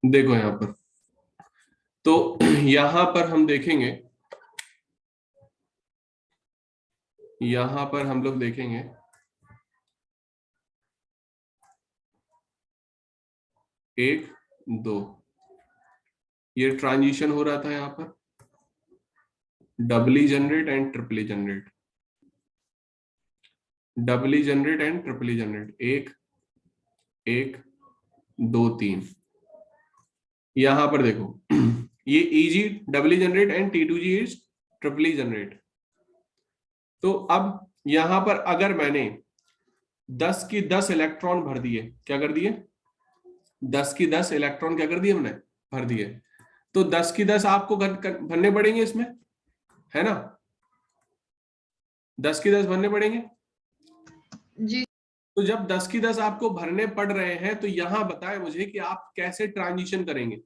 देखो यहां पर, तो यहां पर हम देखेंगे, यहां पर हम लोग देखेंगे 1 2, ये ट्रांजिशन हो रहा था यहां पर, doubly generate and triply generate, doubly generate and triply generate, 1 1 2 3। यहां पर देखो ये eg doubly generate and T2G is triply generate. तो अब यहां पर अगर मैंने 10 की 10 इलेक्ट्रॉन भर दिए, क्या कर दिए, 10 की 10 इलेक्ट्रॉन क्या कर दिए हमने, भर दिए, तो 10 की 10 आपको भरने पड़ेंगे इसमें, है ना, 10 की 10 भरने पड़ेंगे जी। तो जब 10 की 10 आपको भरने पड़ रहे हैं तो यहां बताएं मुझे कि आप कैसे ट्रांजिशन करेंगे।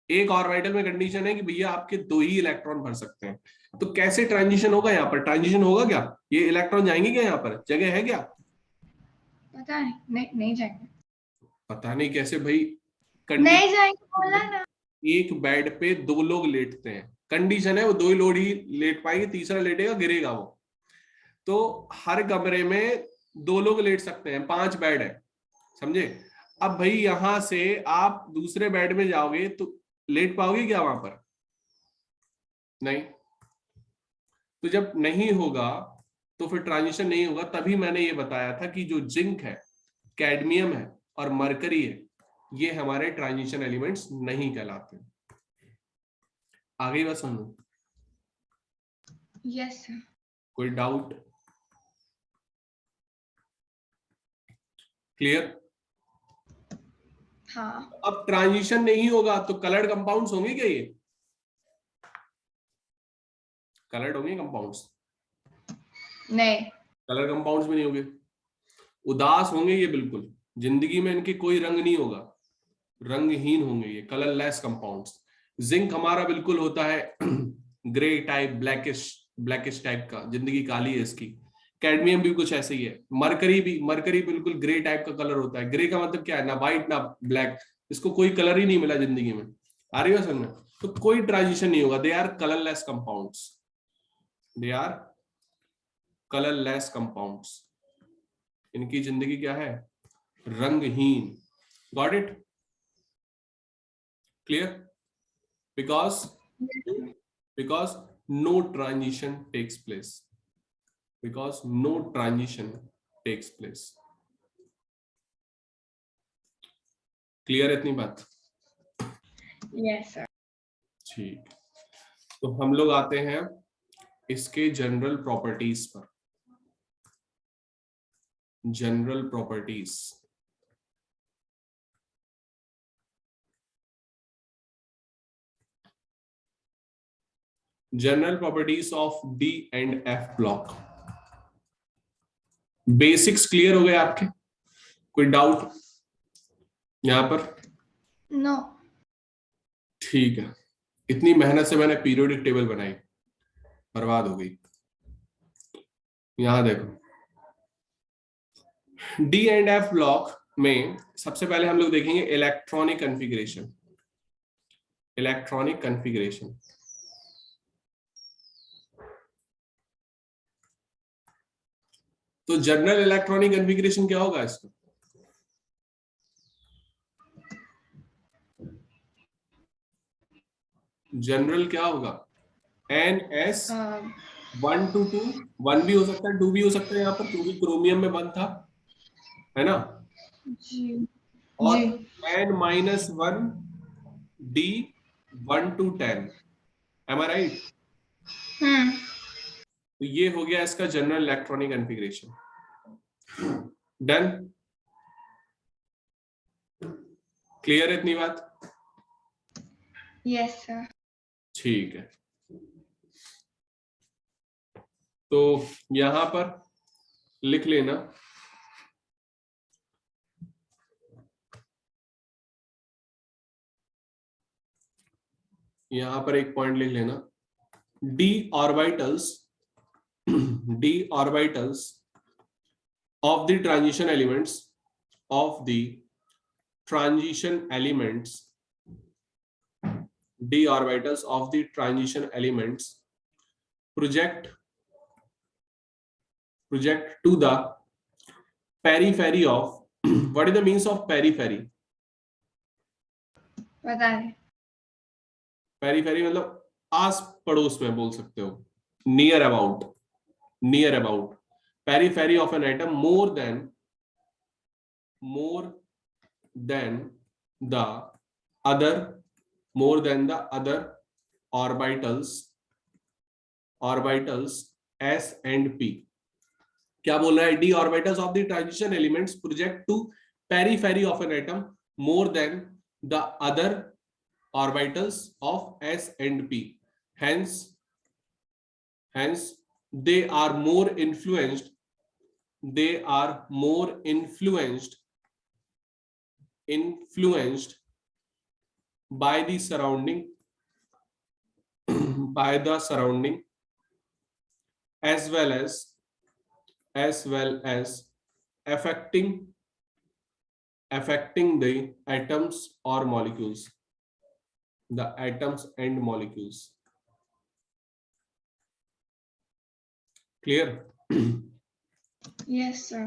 एक ऑर्बिटल में कंडीशन है कि भैया आपके 2 ही इलेक्ट्रॉन भर सकते हैं, तो कैसे ट्रांजिशन होगा, यहाँ पर ट्रांजिशन होगा क्या, ये इलेक्ट्रॉन जाएंगे क्या, यहाँ पर जगह है क्या, पता नहीं, नहीं जाएंगे, पता नहीं कैसे भाई, नहीं जाएंगे बोला ना। एक बेड पे 2 लोग लेटते हैं, कंडीशन है वो 2 ही लोग ही लेट पाएंगे, तीसरा लेटेगा गिरेगा वो, तो हर कमरे में 2 लोग लेट सकते हैं, 5 बेड है, समझे। अब भाई यहां से आप दूसरे बेड में जाओगे तो लेट पाओगे क्या वहां पर, नहीं, तो जब नहीं होगा तो फिर ट्रांजिशन नहीं होगा। तभी मैंने ये बताया था कि जो जिंक है, कैडमियम है और मरकरी है, ये हमारे ट्रांजिशन एलिमेंट्स नहीं कहलाते। आगे बात सुनो, यस सर। कोई डाउट, क्लियर। हाँ। अब ट्रांजिशन नहीं होगा तो कलर्ड कंपाउंड्स होंगे क्या, ये कलर्ड होंगे कंपाउंड्स, नहीं। कलर कंपाउंड्स भी नहीं होंगे, उदास होंगे ये बिल्कुल, जिंदगी में इनके कोई रंग नहीं होगा, रंगहीन होंगे ये, कलरलेस कंपाउंड्स। जिंक हमारा बिल्कुल होता है grey type, blackish blackish type का, जिंदगी काली है इसकी। कैडमियम भी कुछ ऐसे ही है, मरकरी भी, मरकरी बिल्कुल ग्रे टाइप का कलर होता है। ग्रे का मतलब क्या है, ना व्हाइट ना ब्लैक, इसको कोई कलर ही नहीं मिला जिंदगी में। आ रही है समझ, तो कोई ट्रांजिशन नहीं होगा, they are colourless compounds, they are colourless compounds, इनकी जिंदगी क्या है, रंगहीन। Got it, clear, because no transition takes place, because no transition takes place, clear है इतनी बात, यस सर। ठीक। तो हम लोग आते हैं इसके जनरल प्रॉपर्टीज पर, general properties, general properties of D and F block. Basics clear हो गए आपके, कोई डाउट यहां पर, नो। ठीक है। इतनी मेहनत से मैंने पीरियोडिक टेबल बनाई, बर्बाद हो गई। यहां देखो, डी एंड एफ ब्लॉक में सबसे पहले हम लोग देखेंगे इलेक्ट्रॉनिक कॉन्फ़िगरेशन, इलेक्ट्रॉनिक कॉन्फ़िगरेशन। तो जनरल इलेक्ट्रॉनिक कॉन्फ़िगरेशन क्या होगा इसका, जनरल क्या होगा, NS 1 to 2, 1 भी हो सकता है 2 भी हो सकता है यहाँ पर, क्योंकि क्रोमियम में 1 था, है ना, जी और जी। N-1 D 1 to 10, am I right. तो ये हो गया इसका general electronic configuration, done, clear है इतनी बात, यस सर। ठीक है। तो यहां पर लिख लेना, यहां पर एक पॉइंट लिख लेना, D orbitals, D orbitals of the transition elements of the transition elements, d orbitals of the transition elements project to the periphery of what is the means of periphery? बता रहे। पेरीफेरी मतलब आस पड़ोस में बोल सकते हो, near about, near about, periphery of an atom more than the other orbitals s and p। क्या बोल रहा है? d orbitals of the transition elements project to periphery of an atom more than the other orbitals of s and p, hence they are more influenced by the surrounding as well as affecting the atoms or molecules, the atoms and molecules। Clear? Yes sir.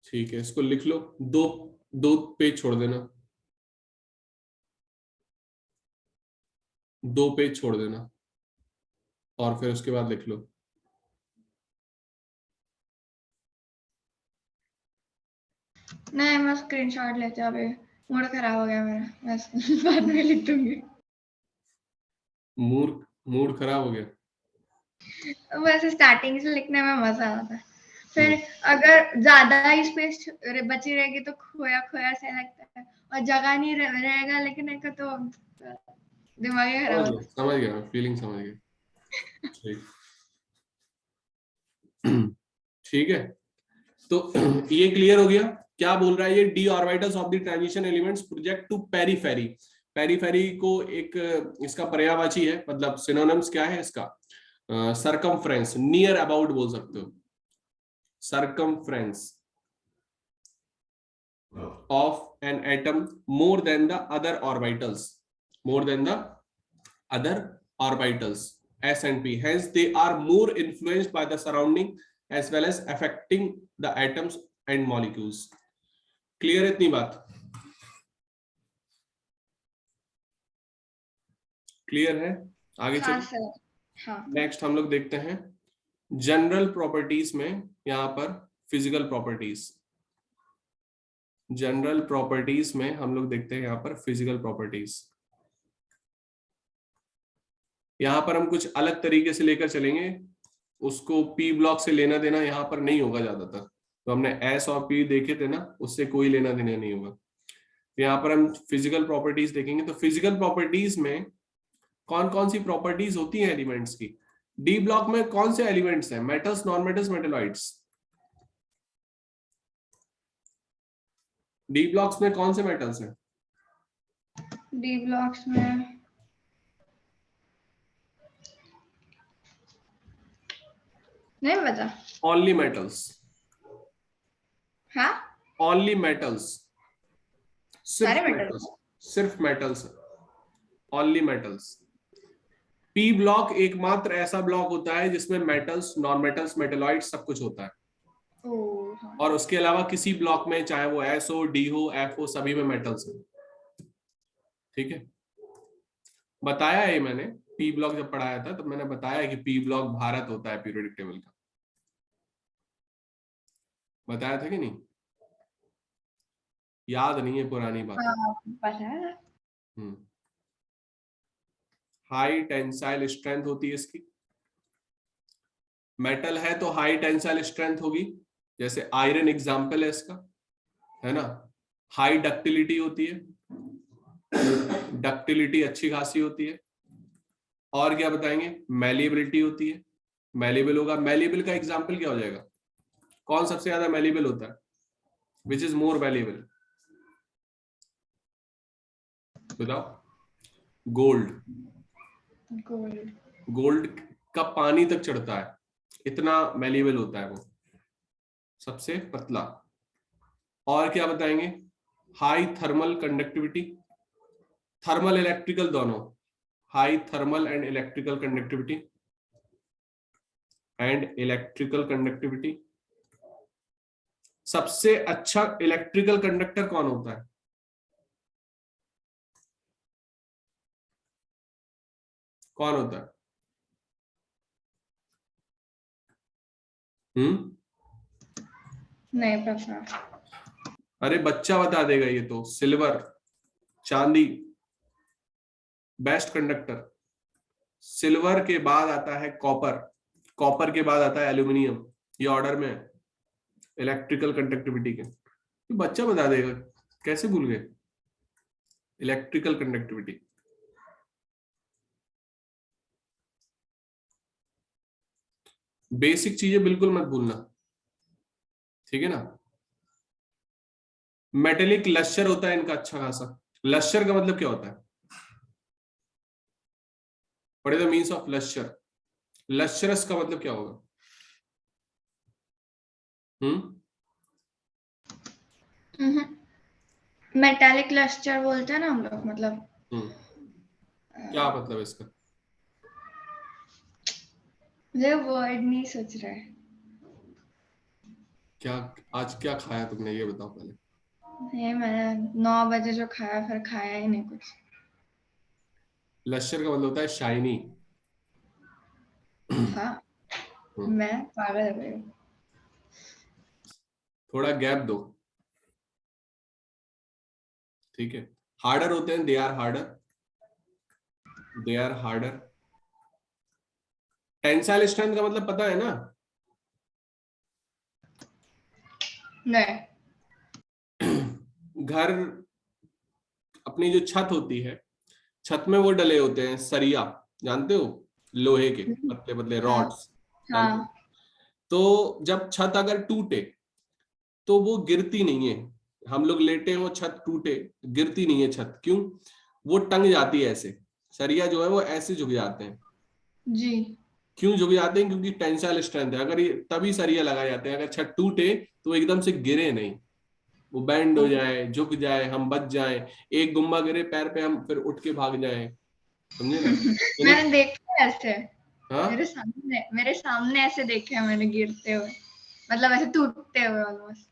ठीक है, इसको लिख लो, दो page छोड़ देना, 2 page छोड़ देना और फिर उसके बाद लिख लो। नहीं, मैं स्क्रीनशॉट लेती हूँ, अभी मूड खराब हो गया मेरा, मैं बाद में लिख दूंगी। मूड खराब हो गया? वैसे स्टार्टिंग से लिखने में मजा आता है, फिर अगर ज्यादा ही स्पेस बची रहेगी तो खोया खोया सा लगता है, और जगह नहीं रहेगा लेकिन एक तो दिमाग ही खराब होता है। समझ गया, फीलिंग समझ गया। ठीक है, तो ये क्लियर हो गया। क्या बोल रहा है ये? D orbitals of the transition elements project to periphery. Periphery को एक इसका पर्यायवाची है, मतलब सिनोनिम्स क्या है इसका? सरकमफ्रेंस, नियर अबाउट बोल सकते हो, circumference of an atom more than the other orbitals s and p, hence they are more influenced by the surrounding as well as affecting the atoms and molecules। Clear इतनी बात? Clear है? आगे हाँ चलो। Sir, हाँ। Next हम लोग देखते हैं जनरल प्रॉपर्टीज में, यहां पर फिजिकल प्रॉपर्टीज, जनरल प्रॉपर्टीज में हम लोग देखते हैं यहां पर फिजिकल प्रॉपर्टीज। यहां पर हम कुछ अलग तरीके से लेकर चलेंगे, उसको पी ब्लॉक से लेना देना यहां पर नहीं होगा ज्यादातर, तो हमने एस और पी देखे थे ना, उससे कोई लेना देना नहीं होगा। यहाँ पर हम फिजिकल प्रॉपर्टीज देखेंगे। तो फिजिकल प्रॉपर्टीज में कौन कौन सी प्रॉपर्टीज होती हैं एलिमेंट्स की? डी ब्लॉक में कौन से एलिमेंट्स हैं? Metals, non metals, metalloids. D blocks में कौन से मेटल्स हैं? डी ब्लॉक्स में नहीं पता। Only metals. हाँ, ओनली मेटल्स, सारे मेटल्स, सिर्फ metals, only metals. P block एकमात्र ऐसा ब्लॉक होता है जिसमें मेटल्स, नॉन मेटल्स, मेटेलॉइड्स सब कुछ होता है। हाँ। और उसके अलावा किसी ब्लॉक में चाहे वो एस हो, डी हो, एफ हो, सभी में मेटल्स है। ठीक है, बताया है मैंने, पी ब्लॉक जब पढ़ाया था तब मैंने बताया कि पी ब्लॉक भारत होता है पीरियोडिक टेबल का, बताया था कि नहीं? याद नहीं है पुरानी बात? पता है। हाई टेंसाइल स्ट्रेंथ होती है इसकी। मेटल है तो हाई टेंसाइल स्ट्रेंथ होगी, जैसे आयरन एग्जाम्पल है इसका, है ना। हाई डक्टिलिटी होती है, डक्टिलिटी अच्छी खासी होती है। और क्या बताएंगे? मैलिएबिलिटी होती है, मैलिएबल होगा। मैलिएबल का एग्जाम्पल क्या हो जाएगा? कौन सबसे ज्यादा मैलिएबल होता है? Which is more malleable? बताओ। गोल्ड। गोल्ड का पानी तक चढ़ता है, इतना मैलिएबल होता है वो, सबसे पतला। और क्या बताएंगे? High thermal conductivity, thermal electrical दोनों, high thermal and electrical conductivity, and electrical conductivity. सबसे अच्छा इलेक्ट्रिकल कंडक्टर कौन होता है? कौन होता है? नहीं पता। अरे बच्चा बता देगा ये तो। सिल्वर, चांदी बेस्ट कंडक्टर। सिल्वर के बाद आता है कॉपर, कॉपर के बाद आता है एल्यूमिनियम, ये ऑर्डर में है इलेक्ट्रिकल कंडक्टिविटी के। तो बच्चा बता देगा, कैसे भूल गए? Electrical conductivity. बेसिक चीजें बिल्कुल मत भूलना, ठीक है ना। मेटेलिक लश्चर होता है इनका अच्छा खासा। लश्चर का मतलब क्या होता है? What is the means of lustre? Lustrous का मतलब क्या होगा? मेटालिक लस्टर बोलते हैं ना हम लोग, मतलब क्या मतलब इसका? मुझे वर्ड नहीं सोच रहा है। क्या आज क्या खाया तुमने, ये बताओ पहले। नहीं, मैंने 9 बजे जो खाया, फिर खाया ही नहीं कुछ। लश्चर का मतलब होता है शाइनी। हाँ, मैं पागल हो गई हूँ। थोड़ा गैप दो, ठीक है। हार्डर होते हैं, they are harder, they are harder. Tensile strength का मतलब पता है ना? नहीं। घर, अपनी जो छत होती है, छत में वो डले होते हैं सरिया, जानते हो? लोहे के पतले पतले हाँ रॉड्स, जानते हो? हाँ। तो जब छत अगर टूटे तो वो गिरती नहीं है। हम लोग लेटे हो, छत टूटे, गिरती नहीं है छत। क्यों? वो टंग जाती है ऐसे, सरिया जो है वो ऐसे झुक जाते हैं। जी। क्यों झुक जाते हैं? क्योंकि टेंसाइल स्ट्रेंथ है। अगर ये तभी सरिया लगाए जाते हैं, अगर छत टूटे तो एकदम से गिरे नहीं, वो बैंड हो जाए, झुक जाए, हम बच जाए। एक गुम्मा गिरे पैर पे, हम फिर उठ के भाग जाए, समझे ना? यानी मैंने देखा है ऐसे, हाँ। मेरे सामने ऐसे देखे हैं मैंने गिरते हुए, मतलब ऐसे टूटते हुए ऑलमोस्ट।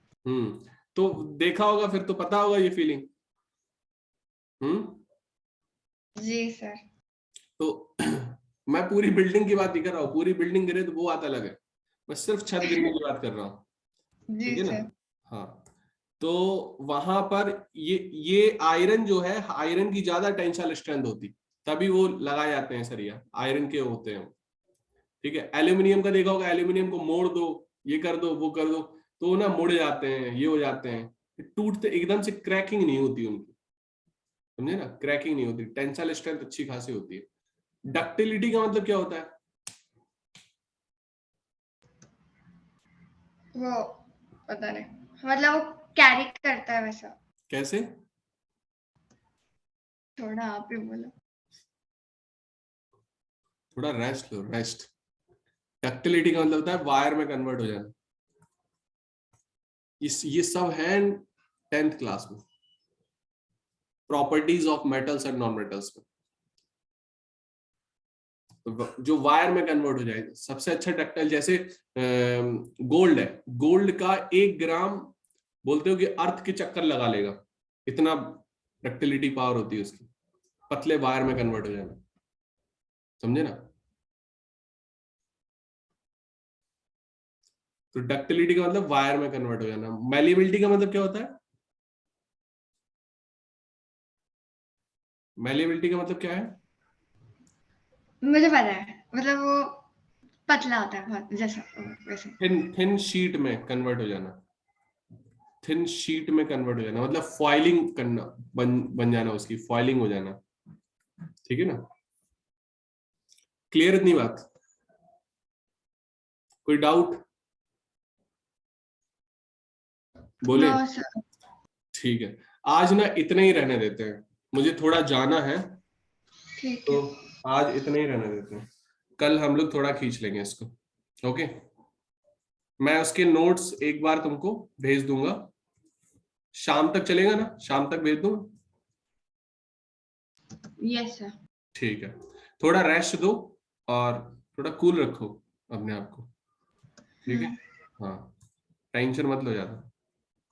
तो देखा होगा, फिर तो पता होगा ये फीलिंग। जी सर। तो मैं पूरी बिल्डिंग की बात नहीं कर रहा हूँ, पूरी बिल्डिंग गिरे तो वो बात अलग है, मैं सिर्फ छत गिरने की बात कर रहा हूँ, जी ठीक है ना। सर। हाँ, तो वहां पर ये आयरन जो है, आयरन की ज्यादा टेंसाइल स्ट्रेंथ होती, तभी वो लगाए जाते हैं सरिया, आयरन के होते हैं, ठीक है। एल्यूमिनियम का देखा होगा, एल्यूमिनियम को मोड़ दो, ये कर दो, वो कर दो, तो ना मुड़ जाते हैं, ये हो जाते हैं, टूटते, एकदम से क्रैकिंग नहीं होती उनकी, समझे ना, क्रैकिंग नहीं होती, टेंसाइल स्ट्रेंथ अच्छी खासी होती है। डक्टिलिटी का मतलब क्या होता है? वो पता नहीं, मतलब वो कैरी करता है वैसा। कैसे? थोड़ा आप ही बोलो। थोड़ा रेस्ट लो, रेस्ट। डक्टिलिटी का मतलब होता है वायर में कन्वर्ट हो जाना। ये सब है 10th क्लास में, properties of metals and non metals में। तो जो वायर में कन्वर्ट हो जाएगा, सबसे अच्छा डक्टाइल जैसे गोल्ड है, गोल्ड का 1 ग्राम बोलते हो कि अर्थ के चक्कर लगा लेगा, इतना डक्टिलिटी पावर होती है उसकी, पतले वायर में कन्वर्ट हो जाना, समझे ना। तो डक्टिलिटी का मतलब वायर में कन्वर्ट हो जाना। मैलिबिलिटी का मतलब क्या होता है? मैलिबिलिटी का मतलब क्या है? मुझे पता है, मतलब वो पतला होता है बहुत, जैसा वैसे। थिन शीट में कन्वर्ट हो जाना, थिन शीट में कन्वर्ट हो जाना मतलब फॉइलिंग करना, बन जाना, उसकी फॉइलिंग हो जाना, ठीक है ना। क्लियर इतनी बात? कोई डाउट बोले? No sir. ठीक है, आज ना इतने ही रहने देते हैं, मुझे थोड़ा जाना है, ठीक तो है। आज इतने ही रहने देते हैं, कल हम लोग थोड़ा खींच लेंगे इसको, ओके। मैं उसके नोट्स एक बार तुमको भेज दूंगा, शाम तक चलेगा ना? शाम तक भेज दूं? Yes sir. ठीक है, थोड़ा रेस्ट दो और थोड़ा कूल रखो अपने आप को, ठीक है? हाँ, टेंशन मत लो ज्यादा।